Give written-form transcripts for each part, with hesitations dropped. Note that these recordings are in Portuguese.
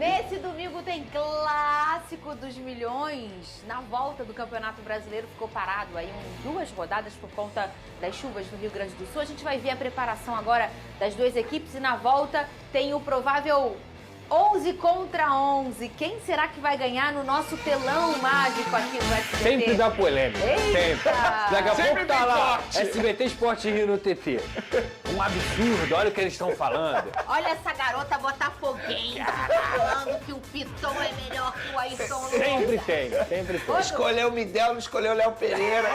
Nesse domingo tem Clássico dos Milhões. Na volta do Campeonato Brasileiro ficou parado aí 2 rodadas por conta das chuvas no Rio Grande do Sul. A gente vai ver a preparação agora das 2 equipes e na volta tem o provável 11 contra 11. Quem será que vai ganhar no nosso telão mágico aqui no SBT? Sempre dá polêmica. Eita! Sempre. Daqui a Sempre pouco tá tem lá, corte. SBT Esporte Rio no TT. Um absurdo, olha o que eles estão falando. Olha essa garota botafoguense falando que o Piton é melhor que o Ayrton Lucas. Sempre tem. Escolheu o Midel, não escolheu o Léo Pereira.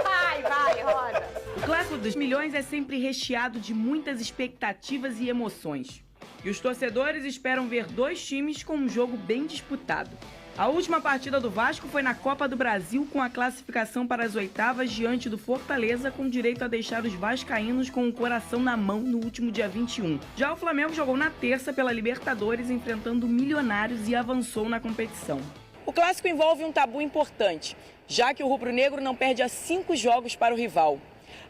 Vai, roda. O Clássico dos Milhões é sempre recheado de muitas expectativas e emoções. E os torcedores esperam ver 2 times com um jogo bem disputado. A última partida do Vasco foi na Copa do Brasil com a classificação para as oitavas diante do Fortaleza, com direito a deixar os vascaínos com o coração na mão no último dia 21. Já o Flamengo jogou na terça pela Libertadores enfrentando Milionários e avançou na competição. O clássico envolve um tabu importante, já que o rubro-negro não perde há 5 jogos para o rival.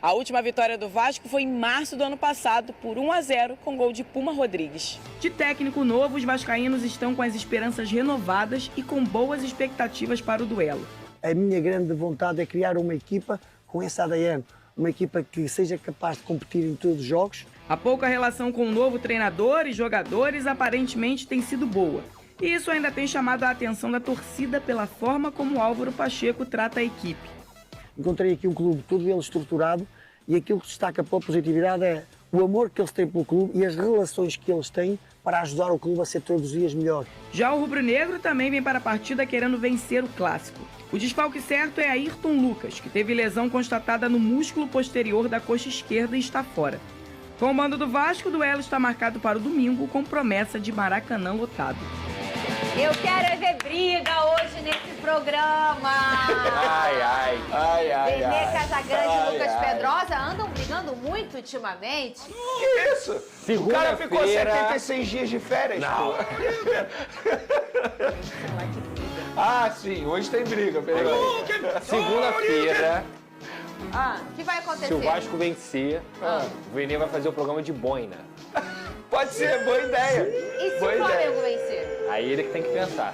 A última vitória do Vasco foi em março do ano passado, por 1-0, com gol de Puma Rodrigues. De técnico novo, os vascaínos estão com as esperanças renovadas e com boas expectativas para o duelo. A minha grande vontade é criar uma equipa com esse ADN, uma equipa que seja capaz de competir em todos os jogos. A pouca relação com o novo treinador e jogadores aparentemente tem sido boa. E isso ainda tem chamado a atenção da torcida pela forma como o Álvaro Pacheco trata a equipe. Encontrei aqui um clube todo ele estruturado e aquilo que destaca pela positividade é o amor que eles têm pelo clube e as relações que eles têm para ajudar o clube a ser todos os dias melhor. Já o rubro-negro também vem para a partida querendo vencer o clássico. O desfalque certo é Ayrton Lucas, que teve lesão constatada no músculo posterior da coxa esquerda e está fora. Com o mando do Vasco, o duelo está marcado para o domingo com promessa de Maracanã lotado. Eu quero é ver briga hoje nesse programa. Benê Casagrande e Lucas Pedrosa andam brigando muito ultimamente. Que isso? O cara ficou 76 dias de férias, pô. Ah, sim, hoje tem briga, peraí. Segunda-feira, O que vai acontecer? se o Vasco vencer, o Vene vai fazer o programa de boina. Pode ser, boa ideia. E se Boa o Flamengo ideia. vencer? Aí ele que tem que pensar.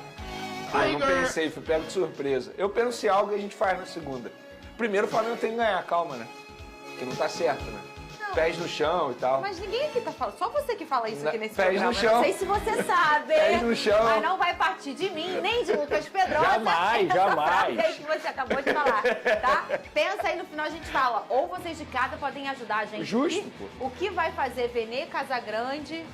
Eu não pensei, fui pego de surpresa. Eu penso em algo e a gente faz na segunda. Primeiro o Flamengo tem que ganhar, calma, né? Porque não tá certo, né? Pés no chão e tal. Mas ninguém aqui tá falando. Só você que fala isso aqui nesse Pés programa. no chão. Não sei se você sabe. Pés no chão. Mas não vai partir de mim, nem de Lucas Pedrosa. Jamais, essa jamais. frase aí que você acabou de falar, tá? Pensa aí, no final a gente fala. Ou vocês de casa podem ajudar a gente. Justo, O que vai fazer Benê Casagrande,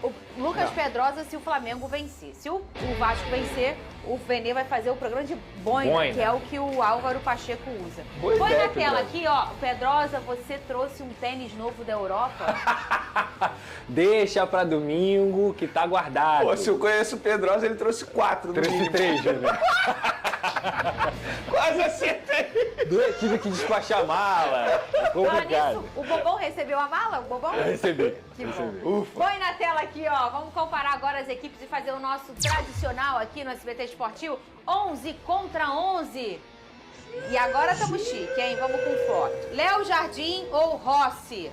o Lucas Pedrosa, se o Flamengo vencer? Se o Vasco vencer, o Benê vai fazer o programa de boina, que é o que o Álvaro Pacheco usa. Boa Põe ideia, na tela Pedrosa. aqui, ó. Pedrosa, você trouxe um tênis novo da Europa? Deixa pra domingo que tá guardado. Pô, se eu conheço o Pedrosa, ele trouxe 4 no Trouxe mínimo. 3, Júnior. Quase acertei. Tive que despachar a mala. Falar Complicado. nisso, o Bobão recebeu a mala? O Bobão? Eu recebi. Que bom. Põe na tela aqui, ó. Vamos comparar agora as equipes e fazer o nosso tradicional aqui no SBT Esportivo. 11 contra 11. E agora estamos chique, hein? Vamos com foto. Léo Jardim ou Rossi?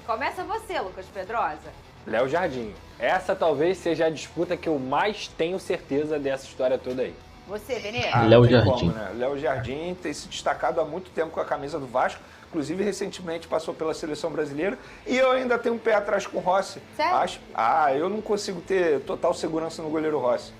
Começa você, Lucas Pedrosa. Léo Jardim. Essa talvez seja a disputa que eu mais tenho certeza dessa história toda aí. Você, Benê? Léo Jardim. Né? Léo Jardim tem se destacado há muito tempo com a camisa do Vasco. Inclusive, recentemente passou pela seleção brasileira. E eu ainda tenho um pé atrás com o Rossi. Sério? Eu não consigo ter total segurança no goleiro Rossi.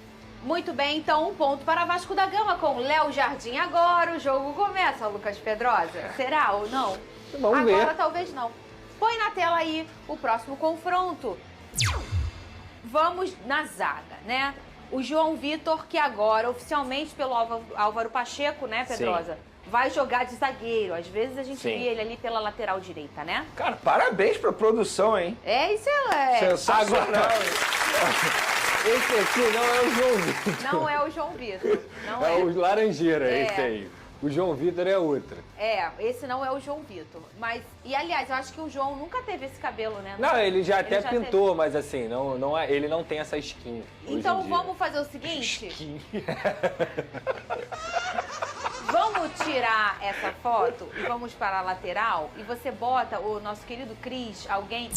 Muito bem, então 1 ponto para Vasco da Gama com Léo Jardim agora. O jogo começa, Lucas Pedrosa. Será ou não? Vamos ver. Agora talvez não. Põe na tela aí o próximo confronto. Vamos na zaga, né? O João Vitor, que agora, oficialmente pelo Álvaro Pacheco, né, Pedrosa? Vai jogar de zagueiro. Às vezes a gente vê ele ali pela lateral direita, né? Cara, parabéns pra produção, hein? Isso é... Sensacional. Esse aqui não é o João Vitor. Não é o João Vitor. Não É o Laranjeira, É. esse aí. O João Vitor é outra. Esse não é o João Vitor. Mas, e aliás, eu acho que o João nunca teve esse cabelo, né? Não, ele já até pintou, teve. mas assim, ele não tem essa skin. hoje Então em dia. vamos fazer o seguinte. Skin. Vamos tirar essa foto e vamos para a lateral e você bota o nosso querido Cris, alguém,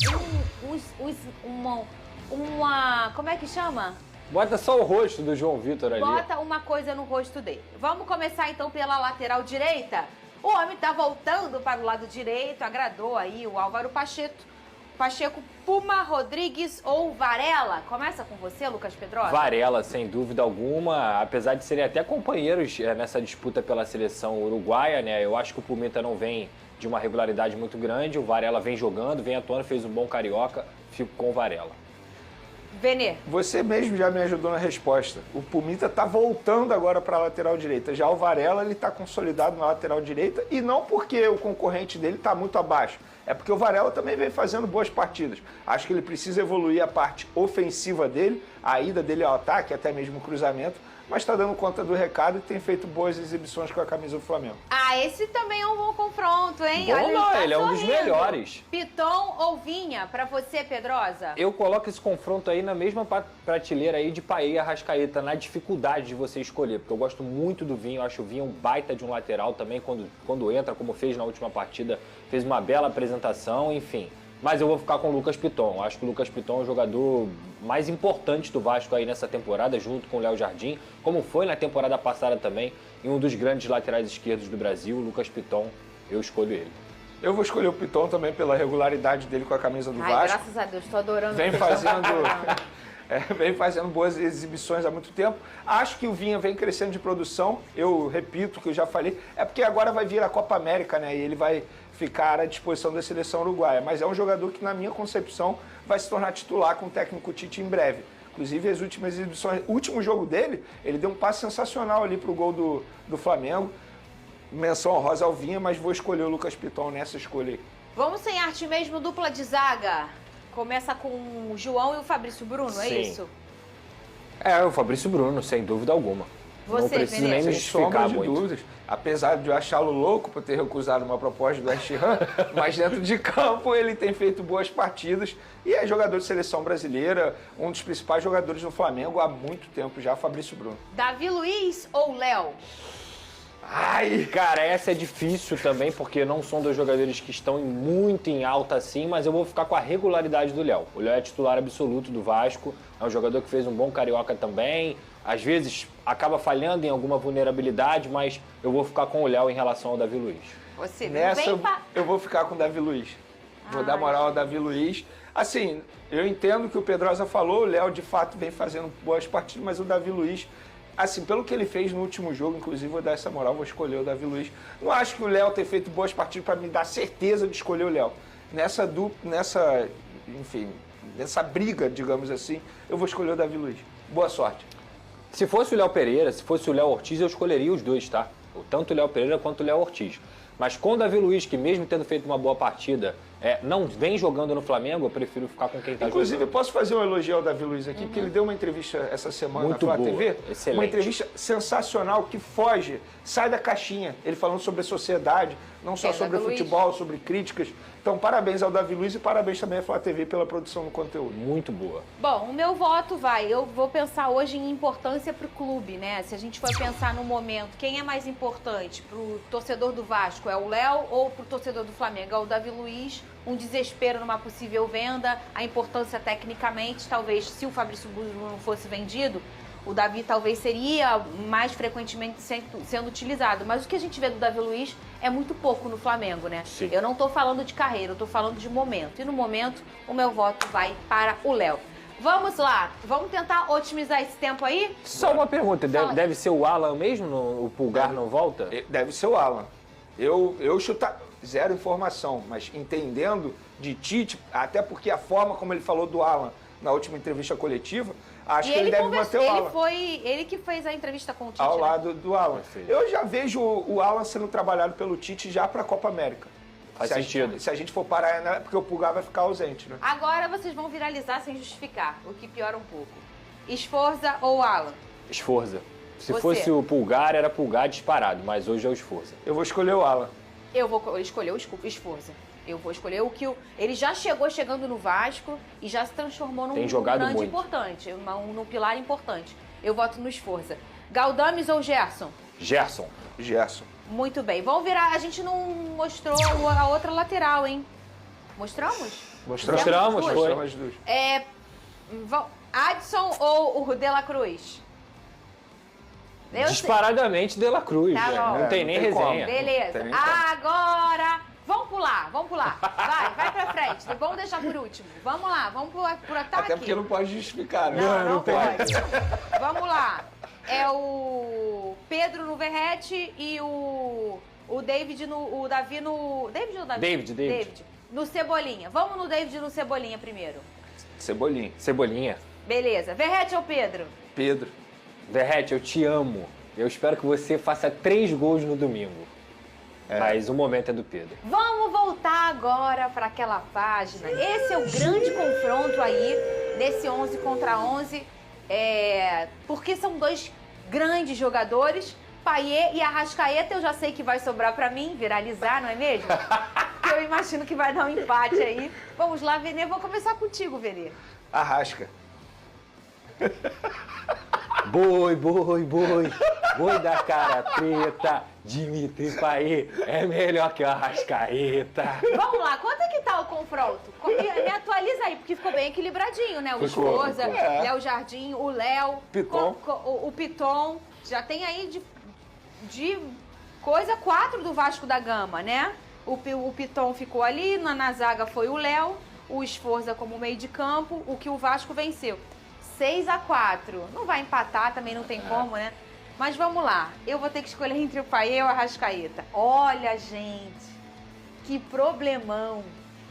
como é que chama? Bota só o rosto do João Vitor ali. Bota uma coisa no rosto dele. Vamos começar então pela lateral direita. O homem tá voltando para o lado direito, agradou aí o Álvaro Pacheco, Puma, Rodrigues ou Varela? Começa com você, Lucas Pedrosa? Varela, sem dúvida alguma, apesar de serem até companheiros nessa disputa pela seleção uruguaia, né? Eu acho que o Pumita não vem de uma regularidade muito grande, o Varela vem jogando, vem atuando, fez um bom carioca, fico com o Varela. Venê. Você mesmo já me ajudou na resposta. O Pumita tá voltando agora para a lateral direita. Já o Varela, ele tá consolidado na lateral direita e não porque o concorrente dele tá muito abaixo. É porque o Varela também vem fazendo boas partidas. Acho que ele precisa evoluir a parte ofensiva dele, a ida dele ao ataque, até mesmo o cruzamento, mas está dando conta do recado e tem feito boas exibições com a camisa do Flamengo. Ah, esse também é um bom confronto, hein? Bom, Olha, não, tá ele é um dos sorrindo. melhores. Piton ou Vinha, pra você, Pedrosa? Eu coloco esse confronto aí na mesma prateleira aí de Paê e Arrascaeta, na dificuldade de você escolher, porque eu gosto muito do Vinha, eu acho o Vinha um baita de um lateral também, quando entra, como fez na última partida, fez uma bela apresentação, enfim. Mas eu vou ficar com o Lucas Piton. Acho que o Lucas Piton é o jogador mais importante do Vasco aí nessa temporada, junto com o Léo Jardim, como foi na temporada passada também, e um dos grandes laterais esquerdos do Brasil, o Lucas Piton, eu escolho ele. Eu vou escolher o Piton também pela regularidade dele com a camisa do Vasco. Graças a Deus, tô adorando. Vem fazendo boas exibições há muito tempo. Acho que o Vinha vem crescendo de produção. Eu repito o que eu já falei. É porque agora vai vir a Copa América, né? E ele vai ficar à disposição da seleção uruguaia. Mas é um jogador que, na minha concepção, vai se tornar titular com o técnico Tite em breve. Inclusive, as últimas exibições, o último jogo dele, ele deu um passe sensacional ali pro gol do Flamengo. Menção honrosa ao Vinha, mas vou escolher o Lucas Piton nessa escolha aí. Vamos sem arte mesmo, dupla de zaga. Começa com o João e o Fabrício Bruno, é Sim. isso? É, o Fabrício Bruno, sem dúvida alguma. Você, não preciso nem me Sem justificar sombra de muito. dúvidas. Apesar de eu achá-lo louco por ter recusado uma proposta do West Ham, mas dentro de campo ele tem feito boas partidas e é jogador de seleção brasileira, um dos principais jogadores do Flamengo há muito tempo já, Fabrício Bruno. Davi Luiz ou Léo? Ai, cara, essa é difícil também, porque não são dois jogadores que estão muito em alta assim, mas eu vou ficar com a regularidade do Léo. O Léo é titular absoluto do Vasco, é um jogador que fez um bom carioca também, às vezes acaba falhando em alguma vulnerabilidade, mas eu vou ficar com o Léo em relação ao Davi Luiz. Você Nessa vem eu vou ficar com o Davi Luiz. Vou dar moral ao Davi Luiz. Assim, eu entendo o que o Pedrosa falou, o Léo de fato vem fazendo boas partidas, mas o Davi Luiz, assim, pelo que ele fez no último jogo, inclusive vou dar essa moral, vou escolher o Davi Luiz. Não acho que o Léo tenha feito boas partidas para me dar certeza de escolher o Léo. Nessa briga, digamos assim, eu vou escolher o Davi Luiz. Boa sorte. Se fosse o Léo Pereira, se fosse o Léo Ortiz, eu escolheria os dois, tá? Tanto o Léo Pereira quanto o Léo Ortiz. Mas com o Davi Luiz, que mesmo tendo feito uma boa partida, não vem jogando no Flamengo, eu prefiro ficar com quem tá Inclusive, jogando. eu posso fazer um elogio ao Davi Luiz aqui, porque ele deu uma entrevista essa semana Muito na Flá boa, TV. excelente. Uma entrevista sensacional que foge, sai da caixinha. Ele falando sobre a sociedade, não só É, sobre o Davi Luiz. futebol, sobre críticas. Então, parabéns ao Davi Luiz e parabéns também à Flá TV pela produção do conteúdo. Muito boa. Bom, o meu voto eu vou pensar hoje em importância para o clube, né? Se a gente for pensar no momento, quem é mais importante para o torcedor do Vasco? É o Léo ou para o torcedor do Flamengo? É o Davi Luiz, um desespero numa possível venda, a importância tecnicamente, talvez se o Fabrício Bruno não fosse vendido, o Davi talvez seria mais frequentemente sendo utilizado. Mas o que a gente vê do Davi Luiz é muito pouco no Flamengo, né? Sim. Eu não estou falando de carreira, eu estou falando de momento. E no momento, o meu voto vai para o Léo. Vamos lá, vamos tentar otimizar esse tempo aí? Só uma pergunta, Fala. deve ser o Alan mesmo? O Pulgar não volta? Deve ser o Alan. Eu chutar zero informação, mas entendendo de Tite, até porque a forma como ele falou do Alan na última entrevista coletiva, acho que ele deve manter o Alan. Ele que fez a entrevista com o Tite, Ao né? lado do Alan. Perfeito. Eu já vejo o Alan sendo trabalhado pelo Tite já para a Copa América. Faz Se sentido. se a gente for parar, né, porque o Pulgar vai ficar ausente, né? Agora vocês vão viralizar sem justificar, o que piora um pouco. Esforza ou Alan? Esforza. Se Você? fosse o Pulgar, era Pulgar disparado, mas hoje é o Esforza. Eu vou escolher o Alan. Eu vou escolher o Esforza. Eu vou escolher ele já chegando no Vasco e já se transformou Tem num jogado grande muito. importante, num pilar importante. Eu voto no Esforza. Galdames ou Gerson? Gerson. Gerson. Muito bem. Vamos virar. A gente não mostrou a outra lateral, hein? Mostramos? Mostramos, Fizemos duas? foi. Mostramos as duas. Adson ou o De La Cruz? Eu sei. Disparadamente De La Cruz, Tá velho. bom. Não tem nem não tem como. resenha. Beleza. Tem nem como. Agora, vamos pular. Vai pra frente. Vamos deixar por último. Vamos lá, vamos pro ataque. Até porque não pode justificar, né? Não tem. pode. Vamos lá. É o Pedro no Verrete e o David no... O Davi no... David ou Davi? David. No Cebolinha. Vamos no David e no Cebolinha primeiro. Cebolinha. Cebolinha. Beleza. Verrete ou Pedro? Pedro. Verrete, eu te amo. Eu espero que você faça 3 gols no domingo. Mas o momento é do Pedro. Vamos voltar agora para aquela página. Esse é o grande confronto aí, desse 11 contra 11. Porque são dois grandes jogadores. Payet e Arrascaeta, eu já sei que vai sobrar para mim, viralizar, não é mesmo? Eu imagino que vai dar um empate aí. Vamos lá, Venê. Vou começar contigo, Venê. Arrasca. Boi da cara preta, Dimitri Payet é melhor que o Arrascaeta. Vamos lá, quanto é que tá o confronto? Me atualiza aí, porque ficou bem equilibradinho, né? O Ficou, Esforza, ficou. Léo Jardim, o Léo, Piton. o Piton. Já tem aí de coisa 4 do Vasco da Gama, né? O Piton ficou ali, na zaga foi o Léo, o Esforza como meio de campo, o que o Vasco venceu. 6-4. Não vai empatar, também não tem como, né? Mas vamos lá. Eu vou ter que escolher entre o Payet e o Arrascaeta. Olha, gente, que problemão.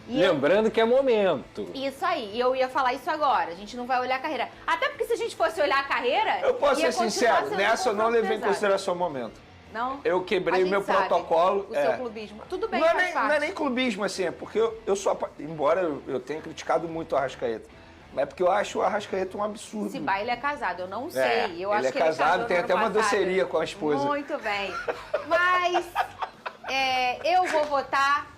Lembrando que é momento. Isso aí. E eu ia falar isso agora. A gente não vai olhar a carreira. Até porque se a gente fosse olhar a carreira... Eu posso ia ser continuar sincero, sendo nessa eu não confronto levei em pesado. consideração o momento. Não? Eu quebrei A o meu gente sabe protocolo. O seu clubismo. Tudo bem, Não é, faz nem, parte. não é nem clubismo, assim, é porque eu sou... Embora eu tenha criticado muito o Arrascaeta, mas é porque eu acho o Arrascaeta um absurdo. Se vai, ele é casado. Eu não sei. Eu ele acho é que casado, ele tem casou até no uma ano passado. doceria com a esposa. Muito bem. Mas eu vou votar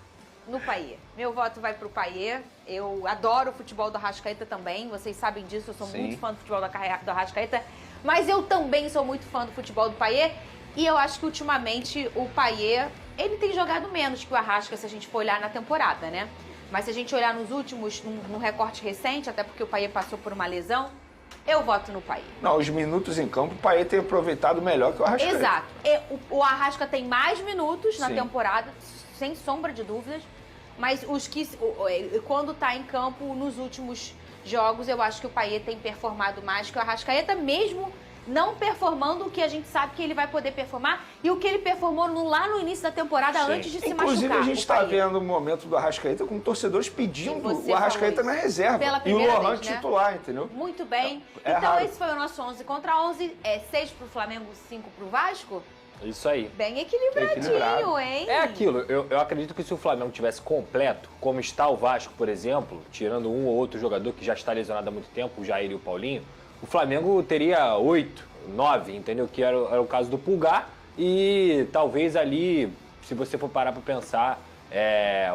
no Payet. Meu voto vai pro Payet. Eu adoro o futebol do Arrascaeta também. Vocês sabem disso, eu sou Sim. muito fã do futebol do Arrascaeta. Mas eu também sou muito fã do futebol do Payet. E eu acho que ultimamente o Payet, ele tem jogado menos que o Arrasca, se a gente for olhar na temporada, né? Mas se a gente olhar nos últimos, num recorte recente, até porque o Payet passou por uma lesão, eu voto no Payet. Não, os minutos em campo, o Payet tem aproveitado melhor que o Arrascaeta. Exato. O Arrasca tem mais minutos na Sim. temporada, sem sombra de dúvidas. Mas quando tá em campo, nos últimos jogos, eu acho que o Payet tem performado mais que o Arrascaeta, mesmo não performando o que a gente sabe que ele vai poder performar e o que ele performou lá no início da temporada, Sim. antes de se Inclusive, machucar. a gente está vendo o momento do Arrascaeta com torcedores pedindo Você o Arrascaeta falou na isso. reserva. Pela E o primeira Lohan vez, né? titular, entendeu? Muito bem. É então, raro. esse foi o nosso 11 contra 11. 6 pro Flamengo, 5 pro Vasco. Isso aí. Bem equilibradinho, Equilibrado. hein? É aquilo, eu acredito que se o Flamengo tivesse completo, como está o Vasco, por exemplo, tirando um ou outro jogador que já está lesionado há muito tempo, o Jair e o Paulinho, o Flamengo teria 8, 9, entendeu? Que era o caso do Pulgar e talvez ali, se você for parar para pensar,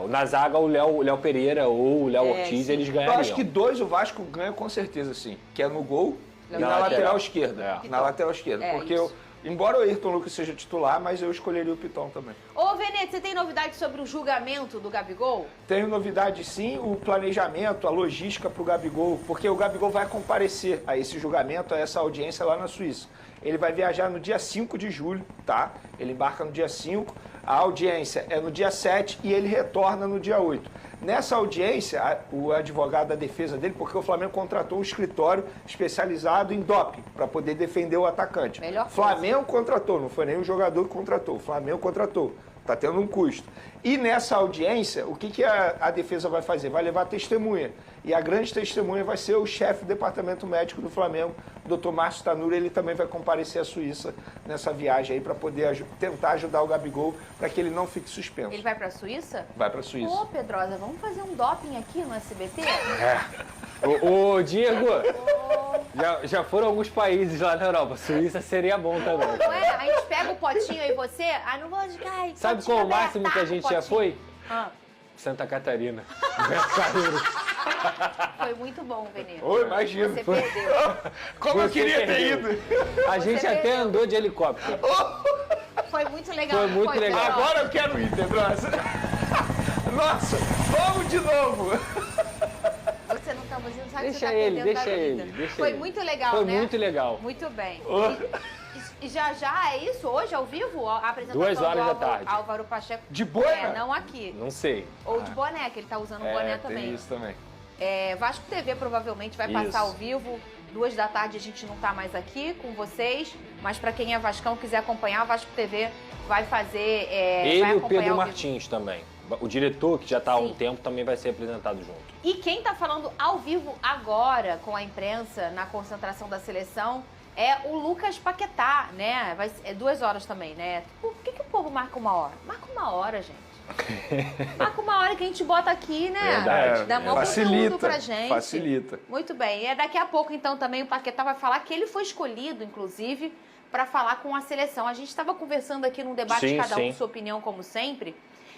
na zaga o Léo Pereira ou o Léo Ortiz, sim. eles Eu ganhariam. acho que 2 o Vasco ganha com certeza, sim. Que é no gol e Na na lateral. lateral esquerda. É. Na lateral esquerda. Porque, isso. embora o Ayrton Lucas seja titular, mas eu escolheria o Piton também. Ô, Venete, você tem novidade sobre o julgamento do Gabigol? Tenho novidade sim, o planejamento, a logística para o Gabigol, porque o Gabigol vai comparecer a esse julgamento, a essa audiência lá na Suíça. Ele vai viajar no dia 5 de julho, tá? Ele embarca no dia 5, a audiência é no dia 7 e ele retorna no dia 8. Nessa audiência, o advogado da defesa dele, porque o Flamengo contratou um escritório especializado em doping para poder defender o atacante. Melhor coisa. Flamengo contratou, não foi nem o jogador que contratou, o Flamengo contratou. Está tendo um custo. E nessa audiência, o que a defesa vai fazer? Vai levar testemunha. E a grande testemunha vai ser o chefe do departamento médico do Flamengo, o Dr. Márcio Tanuri. Ele também vai comparecer à Suíça nessa viagem aí para poder tentar ajudar o Gabigol para que ele não fique suspenso. Ele vai pra Suíça? Vai para a Suíça. Ô, Pedrosa, vamos fazer um doping aqui no SBT? Ô, Diego, já foram alguns países lá na Europa. Suíça seria bom também. Não é? A gente pega o potinho aí e você... Ah, não vou... Ai, Sabe potinho qual o aberto, máximo que a tá, gente potinho. já foi? Ah, Santa Catarina. Beto Carreiro. foi muito bom, Veneno. Ô, imagino. Você perdeu. Como eu Você queria ter perdeu. ido. A gente até perdeu. andou de helicóptero. Foi muito legal. Foi muito legal. Pedrosa? Agora eu quero ir, Pedrosa. Nossa, vamos de novo. Você não tá fazendo sabe que você Deixa tá ele, perdendo da deixa vida. ele, deixa Foi ele. muito legal, Foi né? muito legal. Muito bem. E já é isso? Hoje, ao vivo? A apresentação 2 horas do da tarde. Álvaro Pacheco. De boa? Não aqui. Não sei. Ou de boné, que ele tá usando boné também. Tem isso também. Vasco TV provavelmente vai passar ao vivo. 2 da tarde a gente não tá mais aqui com vocês, mas para quem é vascão quiser acompanhar, a Vasco TV vai fazer. Ele vai e o acompanhar Pedro ao vivo. Martins também. O diretor, que já está há um Sim. tempo, também vai ser apresentado junto. E quem tá falando ao vivo agora com a imprensa na concentração da seleção é o Lucas Paquetá, né? É 2 horas também, né? Por que o povo marca 1 hora? Marca 1 hora, gente. Marca 1 hora que a gente bota aqui, né? Verdade. Dá mó conteúdo pra gente. Facilita. Muito bem. E daqui a pouco, então, também o Paquetá vai falar que ele foi escolhido, inclusive, para falar com a seleção. A gente estava conversando aqui num debate, Sim, cada um sim. com sua opinião, como sempre,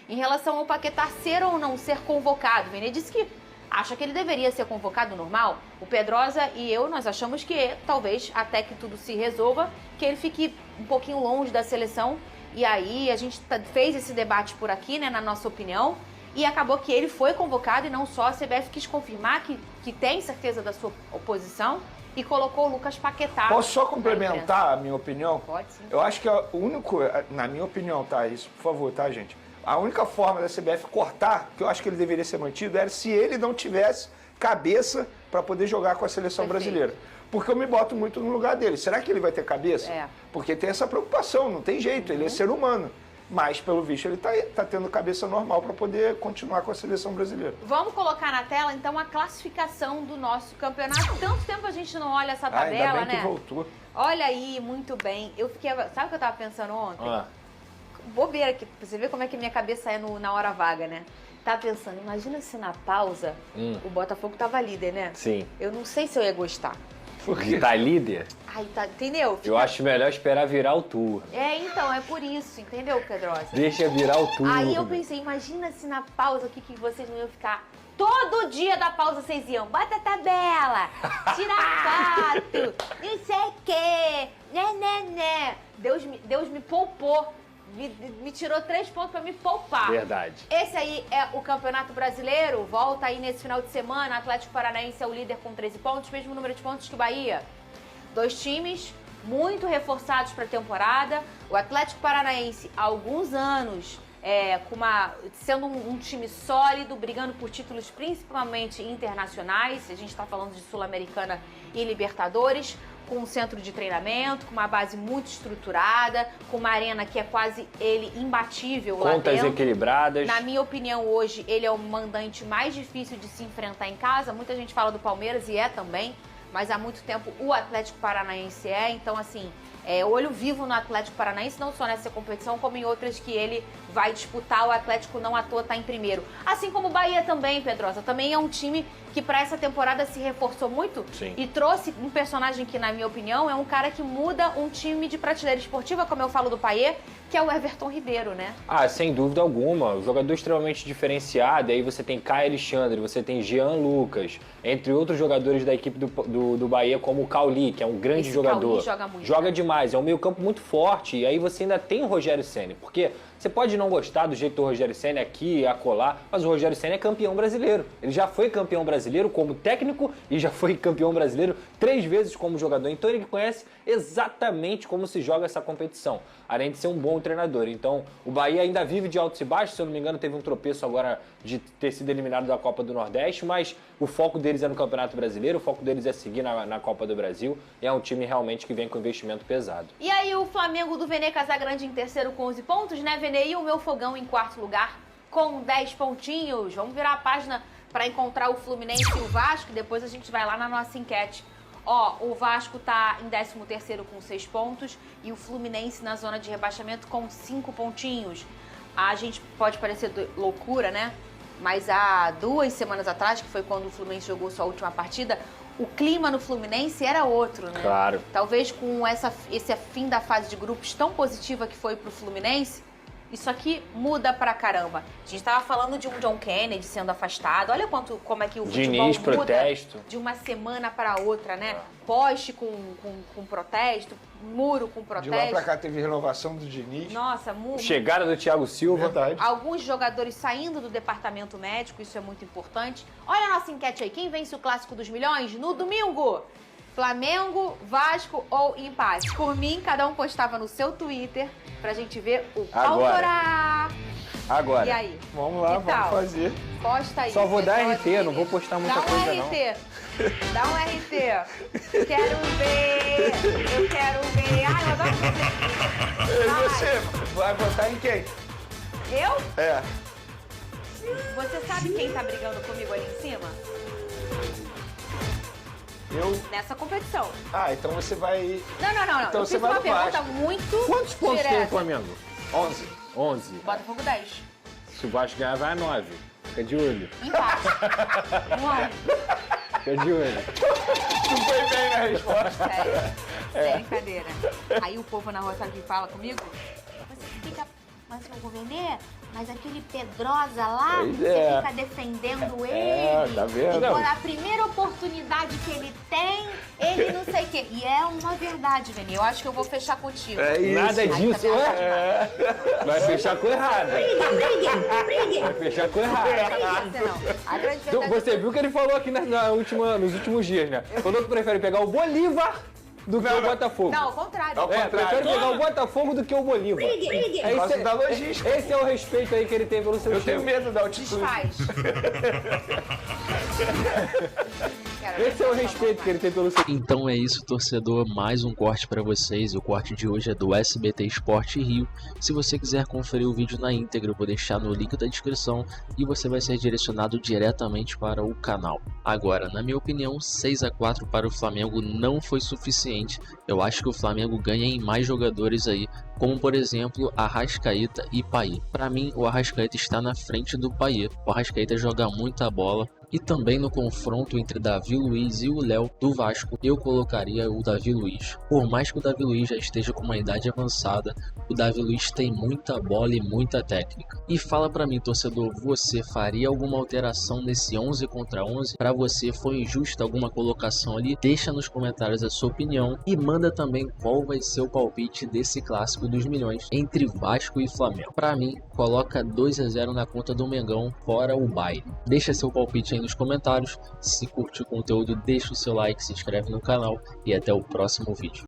em relação ao Paquetá ser ou não ser convocado. Vene disse que acha que ele deveria ser convocado normal. O Pedrosa e eu, nós achamos que talvez, até que tudo se resolva, que ele fique um pouquinho longe da seleção. E aí a gente fez esse debate por aqui, né, na nossa opinião, e acabou que ele foi convocado e não só. A CBF quis confirmar que tem certeza da sua oposição e colocou o Lucas Paquetá. Posso só na complementar imprensa. a minha opinião? Pode sim. Eu acho que o único, na minha opinião, tá? Isso, por favor, tá, gente? A única forma da CBF cortar, que eu acho que ele deveria ser mantido, era se ele não tivesse cabeça para poder jogar com a seleção Perfeito. brasileira. Porque eu me boto muito no lugar dele. Será que ele vai ter cabeça? É. Porque tem essa preocupação, não tem jeito, ele é ser humano. Mas, pelo visto, ele tá tendo cabeça normal para poder continuar com a seleção brasileira. Vamos colocar na tela, então, a classificação do nosso campeonato. Tanto tempo a gente não olha essa Ainda tabela, bem né? que voltou. Olha aí, muito bem. Eu fiquei... Sabe o que eu tava pensando ontem? Ah, Bobeira aqui, pra você ver como é que minha cabeça é na hora vaga, né? Tava pensando, imagina se na pausa o Botafogo tava líder, né? sim. Eu não sei se eu ia gostar. Porque tá líder, Ai, tá, entendeu? eu acho melhor esperar virar o turno. Então, é por isso, entendeu, Pedrosa? Deixa virar o turno. Aí eu pensei, imagina se na pausa, o que vocês não iam ficar? Todo dia da pausa vocês iam, bota a tabela, tira foto, não sei o quê, né. Deus me poupou, me tirou 3 pontos pra me poupar. Verdade. Esse aí é o Campeonato Brasileiro, volta aí nesse final de semana, Atlético Paranaense é o líder com 13 pontos, mesmo número de pontos que o Bahia. 2 times muito reforçados para a temporada, o Atlético Paranaense há alguns anos sendo um time sólido, brigando por títulos principalmente internacionais, a gente está falando de Sul-Americana e Libertadores, com um centro de treinamento, com uma base muito estruturada, com uma arena que é quase imbatível lá Contas dentro. equilibradas. Na minha opinião, hoje, ele é o mandante mais difícil de se enfrentar em casa. Muita gente fala do Palmeiras e é também, mas há muito tempo o Atlético Paranaense é. Então, assim, olho vivo no Atlético Paranaense, não só nessa competição, como em outras que ele vai disputar. O Atlético não à toa está em primeiro. Assim como o Bahia também, Pedrosa. Também é um time que para essa temporada se reforçou muito. Sim. E trouxe um personagem que, na minha opinião, é um cara que muda um time de prateleira esportiva, como eu falo do Payet, que é o Everton Ribeiro, né? Ah, sem dúvida alguma. Um jogador extremamente diferenciado. Aí você tem Caio Alexandre, você tem Jean Lucas, entre outros jogadores da equipe do Bahia, como o Cauli, que é um grande Esse jogador. Cauli joga muito, Joga né? demais. É um meio-campo muito forte. E aí você ainda tem o Rogério Ceni. Porque você pode não gostar do jeito do Rogério Ceni aqui e acolá, mas o Rogério Ceni é campeão brasileiro. Ele já foi campeão brasileiro como técnico e já foi campeão brasileiro 3 vezes como jogador. Então ele conhece exatamente como se joga essa competição, além de ser um bom treinador. Então o Bahia ainda vive de altos e baixos, se eu não me engano teve um tropeço agora de ter sido eliminado da Copa do Nordeste, mas o foco deles é no Campeonato Brasileiro, o foco deles é seguir na Copa do Brasil, e é um time realmente que vem com investimento pesado. E aí o Flamengo do Vene Casagrande em terceiro com 11 pontos, né, Vene? E o meu Fogão em quarto lugar com 10 pontinhos. Vamos virar a página para encontrar o Fluminense e o Vasco, e depois a gente vai lá na nossa enquete. Ó, o Vasco tá em 13º com 6 pontos e o Fluminense na zona de rebaixamento com 5 pontinhos. A gente pode parecer loucura, né? Mas há 2 semanas atrás, que foi quando o Fluminense jogou sua última partida, o clima no Fluminense era outro, né? Claro. Talvez com esse fim da fase de grupos tão positiva que foi pro Fluminense, isso aqui muda pra caramba. A gente tava falando de um John Kennedy sendo afastado. Olha como é que o futebol Diniz, muda protesto. de uma semana para outra, né? Poste com protesto, muro com De lá protesto. pra cá teve renovação do Diniz. Nossa, Chegada do Thiago Silva. Verdade. alguns jogadores saindo do departamento médico, isso é muito importante. Olha a nossa enquete aí. Quem vence o Clássico dos Milhões no domingo? Flamengo, Vasco ou empate? Por mim, cada um postava no seu Twitter pra gente ver o Pautorá. Agora. E aí? Vamos lá, Que tal? vamos fazer. Posta aí. Só vou dar pessoal, RT, não vou postar muita coisa, não. Dá um RT. Quero ver. Eu quero ver. Ai, eu adoro E você. você vai votar em quem? Eu? É. Você sabe quem tá brigando comigo ali em cima? Eu. Nessa competição. Ah, então você vai. Não. Então Eu você fiz vai uma no pergunta Vasco. muito Quantos pontos tem o direta. Flamengo? 11. 11. Botafogo 10. Se o Vasco ganhar, vai a 9. Fica de olho. Empate. 1-1. Fica de olho. Tu foi bem na resposta. Sério. Sem brincadeira. Aí o povo na rua sabe o que fala comigo? Você fica... Mas eu vou vender? Mas aquele Pedrosa lá, Pois você é. fica defendendo É, ele. tá vendo? E quando a primeira oportunidade que ele tem, ele não sei o quê. E é uma verdade, Veni. Eu acho que eu vou fechar contigo. É isso. Nada Aí disso, também acho é? Vai fechar com errado. Vai fechar com errado. Não sei não. A grande Então, verdade você viu que ele falou aqui nos últimos dias, né? Falou que prefere pegar o Bolívar do que o Botafogo. Não, ao contrário. Ao É, contrário. prefere pegar o Botafogo do que o Bolívar. Por causa da logística. Esse é o respeito aí que ele tem pelo seu Eu time. tenho medo da altitude. Desfaz. Quero ver Esse é o essa respeito que ele tem pelo seu time. Então é isso, torcedor, mais um corte para vocês. O corte de hoje é do SBT Esporte Rio. Se você quiser conferir o vídeo na íntegra, eu vou deixar no link da descrição e você vai ser direcionado diretamente para o canal. Agora, na minha opinião, 6-4 para o Flamengo não foi suficiente. Eu acho que o Flamengo ganha em mais jogadores aí, como por exemplo Arrascaeta e Payet. Para mim, o Arrascaeta está na frente do Payet. O Arrascaeta joga muita bola. E também no confronto entre Davi Luiz e o Léo do Vasco, eu colocaria o Davi Luiz. Por mais que o Davi Luiz já esteja com uma idade avançada, o Davi Luiz tem muita bola e muita técnica. E fala pra mim, torcedor, você faria alguma alteração nesse 11 contra 11? Pra você foi injusta alguma colocação ali? Deixa nos comentários a sua opinião e manda também qual vai ser o palpite desse clássico dos milhões entre Vasco e Flamengo. Pra mim, coloca 2-0 na conta do Mengão, fora o baile. Deixa seu palpite aí nos comentários. Se curte o conteúdo, deixa o seu like, se inscreve no canal e até o próximo vídeo.